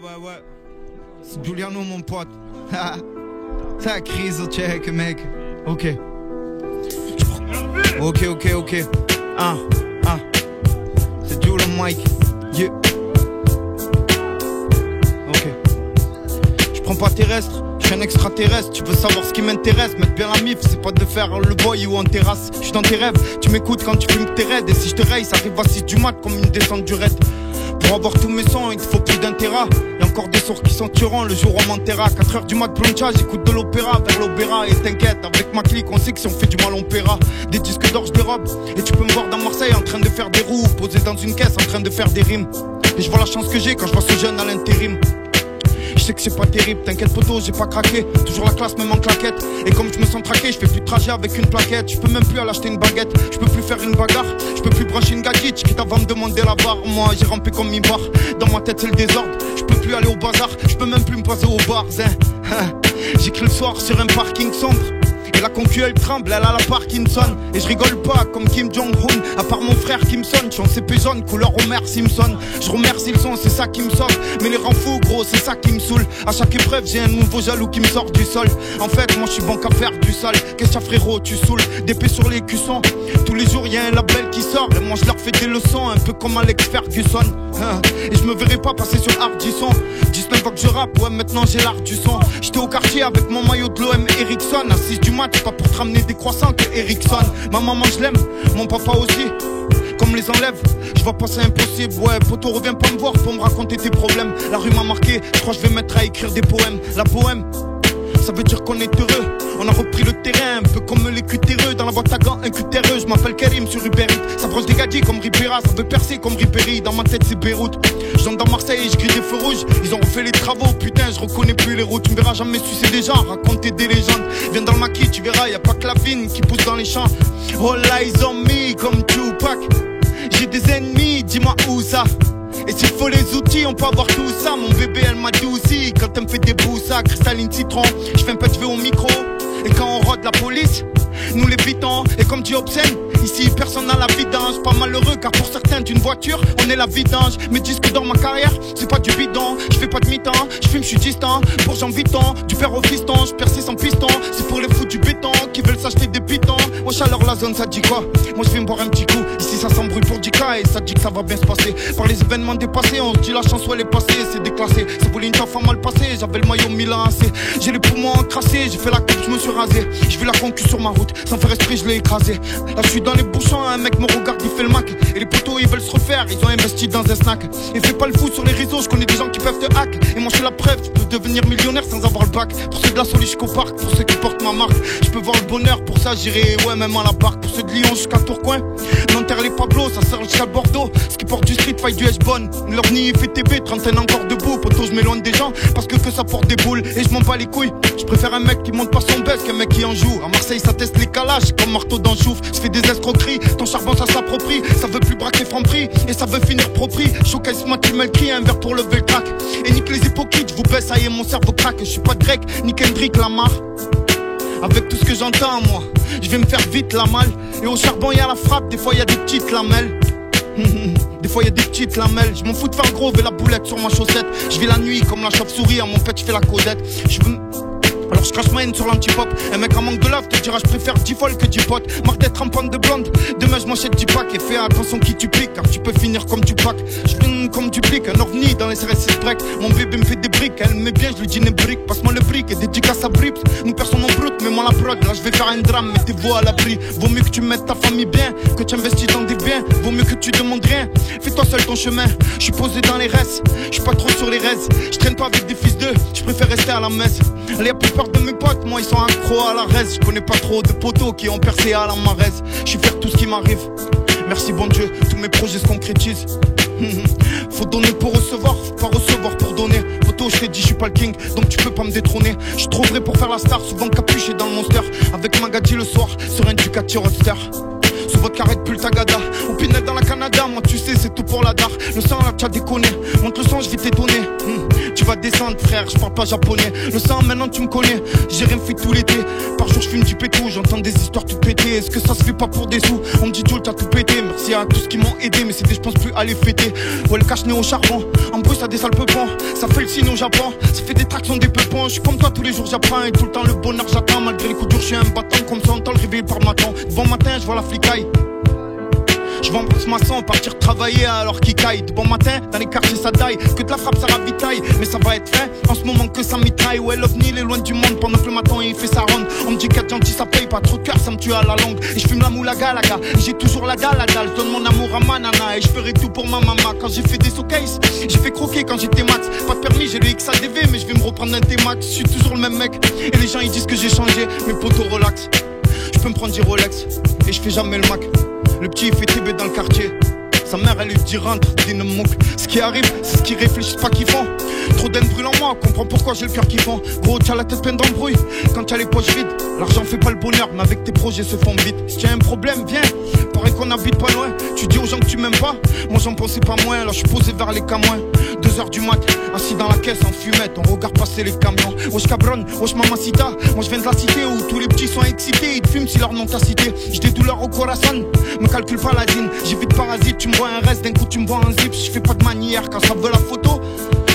ouais. C'est Giuliano, mon pote. C'est la crise au check, mec. Ok. Ok. C'est Giul le mic. Yeah. Ok. Je prends pas terrestre. Je suis un extraterrestre, tu veux savoir ce qui m'intéresse. Mettre bien la mif, c'est pas de faire le boy ou en terrasse. Je suis dans tes rêves, tu m'écoutes quand tu fumes tes raids. Et si je te raye, ça arrive à 6 du mat comme une descente du raid. Pour avoir tous mes sons, il te faut plus d'un téra. Y'a encore des sourds qui sont tuerants le jour où on m'enterra. 4h du mat, plancha, j'écoute de l'opéra vers l'opéra. Et t'inquiète, avec ma clique, on sait que si on fait du mal, on paiera. Des disques d'or, je dérobe. Et tu peux me voir dans Marseille en train de faire des roues, posé dans une caisse en train de faire des rimes. Et je vois la chance que j'ai quand je vois ce jeune à l'intérim. Je sais que c'est pas terrible, t'inquiète poto, j'ai pas craqué. Toujours la classe même en claquette. Et comme je me sens traqué, je fais plus de trajet avec une plaquette. Je peux même plus aller acheter une baguette. Je peux plus faire une bagarre. Je peux plus brancher une gadget. Quitte à me demander la barre. Moi j'ai rampé comme une barre. Dans ma tête c'est le désordre. Je peux plus aller au bazar. Je peux même plus me passer au bar. J'écris le soir sur un parking sombre. Et la concu elle tremble, elle a la Parkinson. Et je rigole pas comme Kim Jong-un. À part mon frère qui me sonne, je suis en CP jaune, couleur Homer Simpson. Je remercie le son, c'est ça qui me sauve. Mais les rend fous gros, c'est ça qui me saoule. À chaque épreuve j'ai un nouveau jaloux qui me sort du sol. En fait moi je suis bon qu'à faire du sale. Qu'est-ce que frérot, tu saoules. D'épée sur les cuissons. Tous les jours y'a un label qui sort. Et moi je leur fais des leçons, un peu comme Alex Ferguson. Et je me verrai pas passer sur Hardisson. 19 fois que je rappe, ouais maintenant j'ai l'art du son. J'étais au quartier avec mon maillot de l'OM Ericsson. À 6 du mat, c'est pas pour te ramener des croissants que Ericsson. Ma maman je l'aime, mon papa aussi. Comme les enlève, je vois pas ça impossible. Ouais, poto reviens pas me voir pour me raconter tes problèmes. La rue m'a marqué, je crois que je vais mettre à écrire des poèmes. La poème, ça veut dire qu'on est heureux. On a repris le terrain, un peu comme les cutéreux. Dans la boîte à gants, un cutéreux. Je m'appelle Karim sur Uber Eats. Ça broche des gadgets comme Ripera, ça veut percer comme Ripéry. Dans ma tête c'est Beyrouth. J'entre dans Marseille et je crie des feux rouges. Ils ont refait les travaux, putain je reconnais plus les routes. Tu me verras jamais sucer des gens, raconter des légendes. Viens dans le maquis, tu verras, y'a pas que la vigne qui pousse dans les champs. All eyes on me comme Tupac. J'ai des ennemis, dis-moi où ça. Et s'il faut les outils, on peut avoir tout ça. Mon bébé elle m'a dit aussi, quand elle me fait des boussas, cristalline citron, je fais un peu de au micro. Et quand on rôde la police, nous l'évitons. Et comme dit Obscène, ici personne n'a la vidange. Pas malheureux car pour certains d'une voiture on est la vidange. Mes disques dans ma carrière, c'est pas du bidon. Je fais pas de mi-temps, je fume, je suis distant. Pour Jean Vuitton, du fer au fiston. Je perce sans piston, c'est pour les fous du béton qui veulent s'acheter des pitons. Wesh alors la zone ça dit quoi? Moi je vais me boire un petit coup. Ici ça s'embrouille pour 10K et ça dit que ça va bien se passer. Par les événements dépassés, on se dit la chance où elle est passée. C'est déclassé, c'est pour une taf mal passé. J'avais le maillot Milan AC. J'ai les poumons encrassés, j'ai fait la coupe, je me suis rasé. J'ai vu la concu sur ma route, sans faire esprit je l'ai écrasé. Là je suis dans les bouchons, un mec me regarde, il fait le mac. Et les potos ils veulent se refaire, ils ont investi dans un snack. Et fais pas le fou sur les réseaux, je connais des gens qui peuvent te hack. Et moi je suis la preuve, tu peux devenir millionnaire sans avoir le bac. Pour ceux de la Soli jusqu'au parc, pour ceux qui portent ma marque. Je peux voir le bonheur, pour ça j'irai ouais même à la barque. Pour ceux de Lyon jusqu'à Tourcoing, Nanterre les Pablo, ça sert jusqu'à Bordeaux. Ce qui porte du street fight du H-Bonne. Leur nid fait TB, trentaine encore debout. Poto je m'éloigne des gens, parce que ça porte des boules. Et je m'en bats les couilles, je préfère un mec qui monte pas son buzz qu'un mec qui en joue. À Marseille ça teste les calages, comme marteau dans chouf. Je fais des escroqueries, ton charbon ça s'approprie. Ça veut plus braquer Franprix, et ça veut finir propri. Showcase moi tu me le crie, un verre pour lever le crack. Et nique les hypocrites, je vous baisse, ça y est mon cerveau craque. Je suis pas grec, ni Kendrick Lamar. Avec tout ce que j'entends moi, je vais me faire vite la malle. Et au charbon y'a la frappe, des fois y'a des petites lamelles. Des fois y'a des petites lamelles. Je m'en fous de faire gros, et la boulette sur ma chaussette. Je vais la nuit comme la chauve-souris, à mon pet je fais la codette. Alors je crache ma haine sur l'antipop. Un mec en manque de love te dira je préfère 10 folles que 10 potes. Marre d'être en pointe de blonde. Demain je m'achète 10 packs. Et fais attention qui tu piques, car tu peux finir comme du pack. Je viens comme du pique, un ovni dans les CRS6 break. Mon bébé me fait des briques, elle me met bien, je lui dis une brique. Passe-moi le brique et dédicace à Brips. Nous personne en brut, mais moi la prod. Là je vais faire un drame, mettez-vous à l'abri. Vaut mieux que tu mettes ta famille bien, que tu investis dans des biens. Vaut mieux que tu demandes rien, fais-toi seul ton chemin. Je suis posé dans les restes, je suis pas trop sur les restes. Je traîne pas avec des fils d'eux, je préfère rester à la messe. Allez y'a plus peur de mes potes, moi ils sont accros à la reste. Je connais pas trop de potos qui ont percé à la maresse. Je suis fier de tout ce qui m'arrive. Merci bon Dieu, tous mes projets se concrétisent. Faut donner pour recevoir, faut pas recevoir pour donner. Poto je t'ai dit je suis pas le king, donc tu peux pas me détrôner. Je suis trop vrai pour faire la star, souvent capuché dans le monster. Avec Magadji le soir, sur un Ducati Roadster. Sous votre carré de Pultagada, ou Opinel dans la Canada, moi tu sais c'est tout pour la dard. Le sang là t'as déconné, monte le sang je vais t'étonner. Tu vas descendre frère, je parle pas japonais. Le sang maintenant tu me connais, j'ai rien fait tout l'été. Par jour je fume du pétou, j'entends des histoires tout pétées. Est-ce que ça se fait pas pour des sous? On me dit Joel t'as tout pété. Merci à tous qui m'ont aidé, mais c'était je pense plus à les fêter. Ouais le cache né au charbon, en bruit ça des sales peupons. Ça fait le signe au Japon, ça fait des tractions des peupons. Je suis comme toi tous les jours j'apprends et tout le temps le bonheur j'attends. Malgré les coups durs je suis un battant, comme ça on entend le réveil par matin. Bon matin je vois la flicaille, je vais en brosse maçon, partir travailler alors qu'il caille. De bon matin, dans les quartiers ça taille, que de la frappe ça ravitaille. Mais ça va être fait, en ce moment que ça mitraille. Ouais l'OVNI il est loin du monde, pendant que le matin il fait sa ronde. On me dit qu'être gentil ça paye pas trop de cœur, ça me tue à la longue. Et je fume la moulaga la gars, j'ai toujours la dalle. Je donne mon amour à ma nana et je ferai tout pour ma maman. Quand j'ai fait des showcases, j'ai fait croquer quand j'étais max. Pas de permis, j'ai le XADV mais je vais me reprendre un T-Max. Je suis toujours le même mec, et les gens ils disent que j'ai changé. Mes potos relax, je peux me prendre des Rolex, et je fais jamais le Mac. Le petit il fait TB dans le quartier, sa mère elle lui dit rentre, dis ne me moque. Ce qui arrive, c'est ce qu'ils réfléchissent pas qu'ils font. Trop d'haine brûle en moi, comprends pourquoi j'ai le cœur qui fond. Gros t'as la tête pleine d'embrouille, quand t'as les poches vides. L'argent fait pas le bonheur, mais avec tes projets se font vite. Si t'as un problème, viens, paraît qu'on habite pas loin. Tu dis aux gens que tu m'aimes pas, moi j'en pensais pas moins. Là je suis posé vers les camoins, 2h du mat, assis dans la caisse en fumette. On regarde passer les camions, wesh cabron, wesh mamacita. Moi je viens de la cité où tous les petits sont excités. Ils te fument si leur nom t'a cité. J'ai des douleurs au corazon, me calcule pas la dîne. J'évite parasite, tu me vois un reste, d'un coup tu me vois un zip. Je fais pas de manière, quand ça veut la photo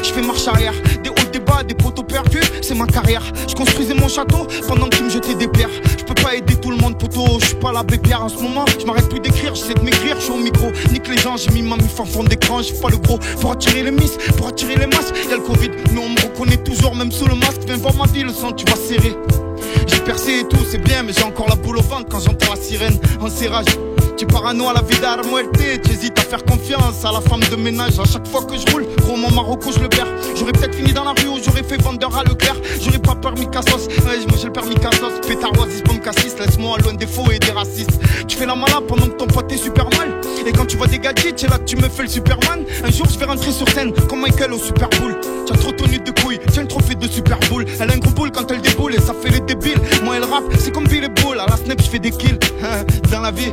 je fais marche arrière, des hauts, des bas, des poteaux perdus, c'est ma carrière. Je construisais mon château pendant qu'ils me jetaient des pierres. Je peux pas aider tout le monde poteau, je suis pas la bépierre en ce moment. Je m'arrête plus d'écrire, j'essaie de m'écrire, je suis au micro. Nique les gens, j'ai mis ma mif en fond d'écran, j'ai pas le gros. Pour attirer les miss, pour attirer les masses, y'a le Covid, mais on me reconnaît toujours même sous le masque. Viens voir ma vie, le sang tu vas serrer. J'ai percé et tout, c'est bien, mais j'ai encore la boule au ventre quand j'entends la sirène en serrage. Tu parano à la vida de muerte, tu hésites à faire confiance à la femme de ménage. À chaque fois que je roule, gros mon Marocco je le perds. J'aurais peut-être fini dans la rue ou j'aurais fait vendeur à Leclerc. J'aurais pas permis Cassos, ouais moi j'ai le permis Cassos. Pétard oasis, pomme cassis, laisse-moi loin des faux et des racistes. Tu fais la malade pendant que ton pote est super mal. Et quand tu vois des gadgets, c'est là que tu me fais le Superman. Un jour je vais rentrer sur scène comme Michael au Super Bowl. Tu as trop tenu de couilles, tiens le trophée de Super Bowl. Elle a un gros boule quand elle déboule et ça fait les débiles. Moi elle rappe, c'est comme Billy Bull. À la snap je fais des kills, dans la vie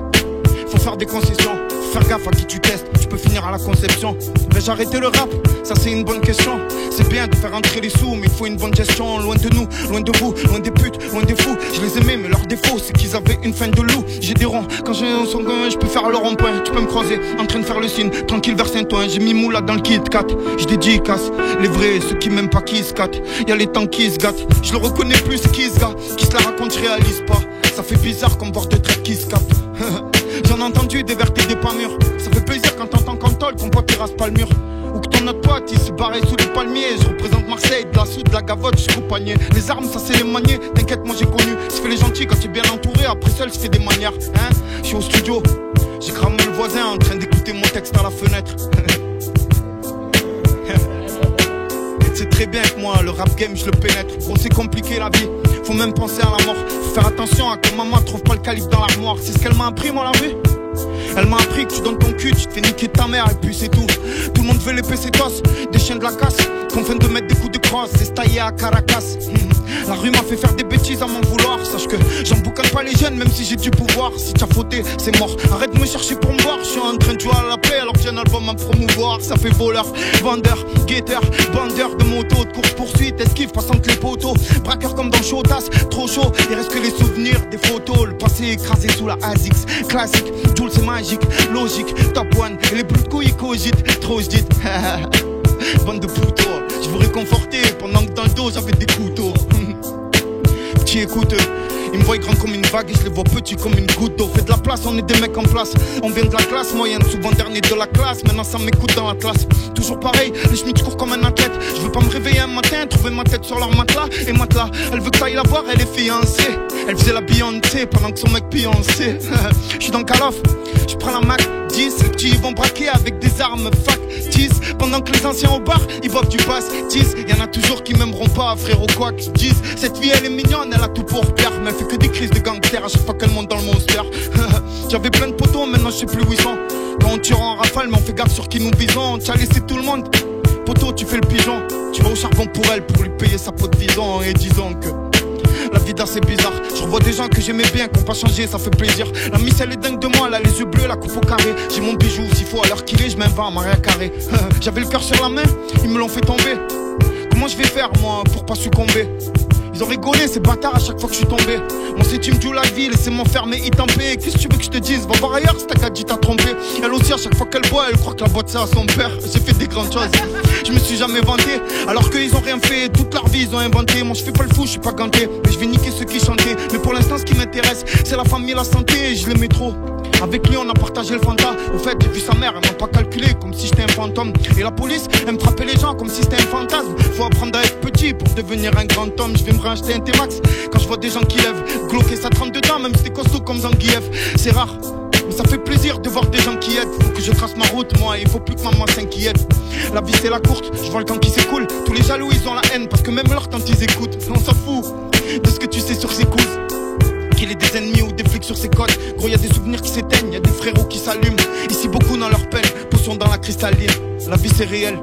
faut faire des concessions, faut faire gaffe à qui tu testes, tu peux finir à la conception. Vais-je arrêter le rap? Ça c'est une bonne question. C'est bien de faire entrer les sous, mais il faut une bonne gestion. Loin de nous, loin de vous, loin des putes, loin des fous. Je les aimais mais leur défaut c'est qu'ils avaient une fin de loup. J'ai des ronds, quand j'ai un sanguin je peux faire le rond-point. Tu peux me croiser, en train de faire le signe, tranquille vers Saint-Ouen. J'ai mis moula dans le Kit Kat, je dédicace les vrais, ceux qui m'aiment pas qui se gâtent. Y'a les temps qui se gâtent, je le reconnais plus c'est qui ce gars. Qui se la raconte, je réalise pas. Ça fait bizarre comme voir deux traits qui se captent. J'en ai entendu des vertes et des pas mûrs. Ça fait plaisir quand t'entends Cantol, ton pote il rase pas le mur. Ou que ton autre pote il se barre sous les palmiers. Je représente Marseille, de la soude, de la gavotte, je coupe panier. Les armes ça c'est les manier, t'inquiète moi j'ai connu. Je fais les gentils quand tu es bien entouré, après seul je fais des manières. Je suis au studio, j'ai cramé le voisin en train d'écouter mon texte à la fenêtre. C'est très bien que moi le rap game je le pénètre. Gros c'est compliqué la vie, faut même penser à la mort. Faut faire attention à que maman trouve pas le calibre dans l'armoire. C'est ce qu'elle m'a appris moi la vie. Elle m'a appris que tu donnes ton cul, tu te fais niquer ta mère et puis c'est tout. Tout le monde veut les pesetos, des chiens de la casse, qu'on vient de mettre des coups de crosse, c'est taillé à Caracas. La rue m'a fait faire des bêtises à m'en vouloir. Sache que j'en boucane pas les jeunes même si j'ai du pouvoir. Si t'as fauté c'est mort, arrête de me chercher pour me voir. Je suis en train de jouer à la paix alors que j'ai un album à promouvoir. Ça fait voleur, vendeur, guetteur, bandeur de moto, de course poursuite, esquive passant les poteaux. Braqueur comme dans Chotas, trop chaud, il reste que les souvenirs, des photos. Le passé écrasé sous la ASICS, classique, Jules c'est magique, logique, top one. Et les bouts de couilles cogitent, trop j'dite. Bande de poteaux, je vous réconforter pendant que dans le dos j'avais des couteaux. Petit écoute, ils me voient grand comme une vague et je les vois petits comme une goutte d'eau. Fais de la place, on est des mecs en place. On vient de la classe moyenne, souvent dernier de la classe. Maintenant ça m'écoute dans la classe. Toujours pareil, les chemises courent comme un athlète. Je veux pas me réveiller un matin, trouver ma tête sur leur matelas. Et matelas, elle veut que t'ailles la voir, elle est fiancée. Elle faisait la Beyoncé pendant que son mec Beyoncé. Je suis dans le Call of, je prends la Mac 10. Les petits ils vont braquer avec des armes factices. Pendant que les anciens au bar, ils boivent du pastis. Y'en a toujours qui m'aimeront pas, frérot, quoi qu'ils disent. Cette fille elle est mignonne, elle a tout pour plaire. Mais elle fait que des crises de gangsters à chaque fois qu'elle monte dans le monster. J'avais plein de potos, maintenant je sais plus où ils sont. Quand on tire en rafale, mais on fait gaffe sur qui nous visons. T'as laissé tout le monde, poto tu fais le pigeon. Tu vas au charbon pour elle, pour lui payer sa peau de vison. Et disons que la vie d'assez bizarre. Je revois des gens que j'aimais bien, qui ont pas changé, ça fait plaisir. La miss elle est dingue de moi, elle a les yeux bleus, la coupe au carré. J'ai mon bijou, s'il faut à l'heure qu'il est, je m'invente Maria Carré. J'avais le cœur sur la main, ils me l'ont fait tomber. Comment je vais faire moi pour pas succomber? Ils ont rigolé ces bâtards à chaque fois que je suis tombé. Mon septième joue la vie, laissez-moi fermer et tamper. Qu'est-ce que tu veux que je te dise? Va voir ailleurs, c'est ta dit t'as trompé. Elle aussi à chaque fois qu'elle boit, elle croit que la boîte c'est à son père. J'ai fait des grandes choses, je me suis jamais vanté. Alors qu'ils ont rien fait, toute leur vie ils ont inventé. Moi je fais pas le fou, je suis pas ganté. Mais je vais niquer ceux qui chantaient. Mais pour l'instant ce qui m'intéresse, c'est la famille, la santé, et je l'aimais trop. Avec lui on a partagé le Fanta. Au fait j'ai vu sa mère, elle m'a pas calculé comme si j'étais un fantôme. Et la police elle me frappait les gens comme si c'était un fantasme. Faut apprendre à être petit pour devenir un grand homme. Je vais me racheter un T-Max quand je vois des gens qui lèvent. Gloquer ça 32 dedans même si t'es costaud comme Zangief. C'est rare mais ça fait plaisir de voir des gens qui aident. Faut que je trace ma route moi, il faut plus que maman s'inquiète. La vie c'est la courte, je vois le temps qui s'écoule. Tous les jaloux ils ont la haine parce que même leur tante ils écoutent. On s'en fout de ce que tu sais sur ses couses, qu'il ait des ennemis ou des flics sur ses côtes. Gros y'a des souvenirs qui s'éteignent, y'a des frérots qui s'allument. Ici beaucoup dans leur peine, potion dans la cristalline. La vie c'est réel,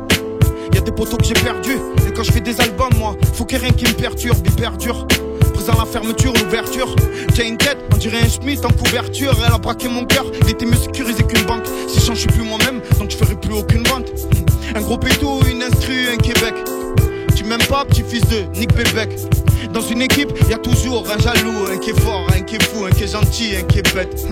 y'a des poteaux que j'ai perdus. Et quand je fais des albums moi, faut qu'il y ait rien qui me perturbe, il perdure. Présent la fermeture, l'ouverture. J'ai une tête, on dirait un Schmitt en couverture. Elle a braqué mon cœur, il était mieux sécurisé qu'une banque. Si je suis plus moi-même, donc je ferai plus aucune vente. Un gros péto, une instru, un Québec. Tu m'aimes pas, petit fils de Nick Belbec. Dans une équipe, y a toujours un jaloux, un qui est fort, un qui est fou, un qui est gentil, un qui est bête.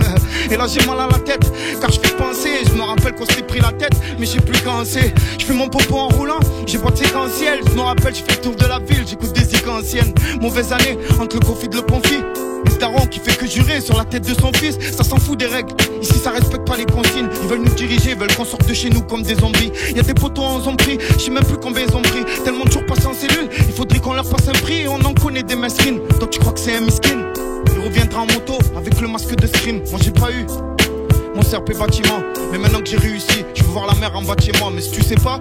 Et là j'ai mal à la tête, car je fais penser. Je me rappelle qu'on s'était pris la tête, mais je sais plus quand c'est. Je fais mon popo en roulant, j'ai pas de séquentiel. Je me rappelle, je fais le tour de la ville, j'écoute des icônes anciennes. Mauvaise année, entre le Covid et le confit. Et daron qui fait que jurer sur la tête de son fils. Ça s'en fout des règles, ici ça respecte pas les consignes. Ils veulent nous diriger, veulent qu'on sorte de chez nous comme des zombies. Y'a des potos en zombie, je sais même plus combien ils ont pris. Tellement de jours passés en cellule, il faudrait qu'on leur passe un prix. Et on en connaît des mesquines, toi tu crois que c'est un miskin. Il reviendra en moto avec le masque de scream. Moi j'ai pas eu mon CRP bâtiment, mais maintenant que j'ai réussi, je veux voir la mer en bâtiment. Mais si tu sais pas,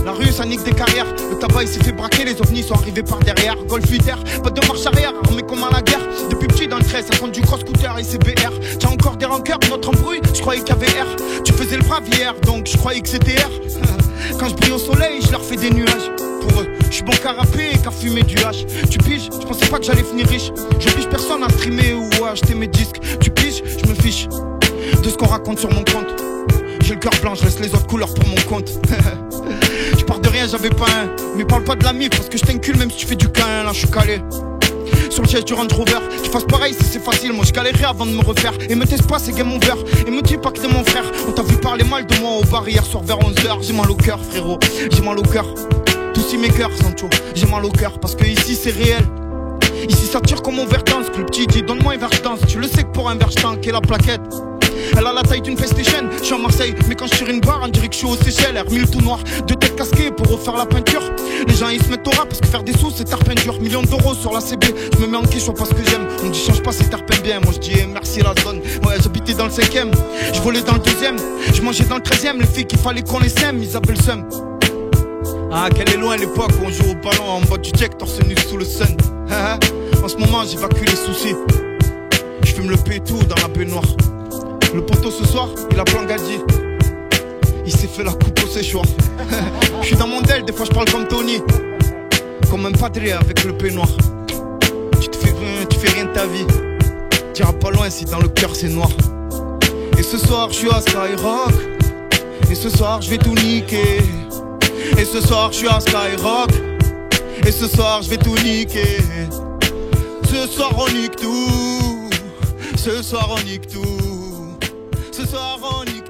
la rue ça nique des carrières. Le tabac il s'est fait braquer, les ovnis sont arrivés par derrière. Golf 8 pas de marche arrière, armé comme à la guerre. Depuis petit dans le 13, ça compte du cross scooter et CBR. T'as encore des rancœurs, notre embrouille, je croyais qu'il y avait R. Tu faisais le brave hier, donc je croyais que c'était R. Quand je brille au soleil, je leur fais des nuages. Pour eux, je suis bon qu'à rapper et qu'à fumer du hache. Tu piges, je pensais pas que j'allais finir riche. Je pige personne à streamer ou à acheter mes disques. Tu piges, je me fiche de ce qu'on raconte sur mon compte. J'ai le cœur blanc, je laisse les autres couleurs pour mon compte. Je pars de rien, j'avais pas un. Mais parle pas de la mif parce que je t'encule même si tu fais du câlin. Là je suis calé sur le siège du Range Rover. Tu fasses pareil si c'est facile, moi je galérais avant de me refaire. Et me teste pas, c'est game over. Et me dis pas que t'es mon frère. On t'a vu parler mal de moi au bar hier soir vers 11h. J'ai mal au cœur frérot, j'ai mal au cœur. Tous si mes cœurs sont chauds, j'ai mal au cœur parce que ici c'est réel. Ici ça tire comme mon verre danse. Que le petit dit donne-moi un verre danse. Tu le sais que pour un verre tank et la plaquette elle a la taille d'une PlayStation. Je suis à Marseille, mais quand je tire une barre, on dirait que je suis aux Seychelles. R1000 tout noir, deux têtes casquées pour refaire la peinture. Les gens ils se mettent au rap parce que faire des sous c'est terre peinture. Millions d'euros sur la CB, je me mets en quiche, pas ce que j'aime. On me dit change pas, c'est terre peine bien. Moi je dis merci la zone. Ouais, j'habitais dans le 5ème, je volais dans le 2ème. Je mangeais dans le 13ème, les filles qu'il fallait qu'on les sème, ils avaient le seum. Ah, qu'elle est loin l'époque où on joue au ballon en bas du check, torse nu sous le sun. En ce moment j'évacue les soucis. Je fume le pétou dans la baignoire. Le poteau ce soir, il a plan Gadji. Il s'est fait la coupe au séchoir. Je suis dans mon del, des fois je parle comme Tony. Comme un padré avec le peignoir. Tu fais rien de ta vie. T'iras pas loin si dans le cœur c'est noir. Et ce soir je suis à Skyrock. Et ce soir je vais tout niquer. Et ce soir je suis à Skyrock. Et ce soir je vais tout niquer. Ce soir on nique tout. Ce soir on nique tout. Ce soir on nique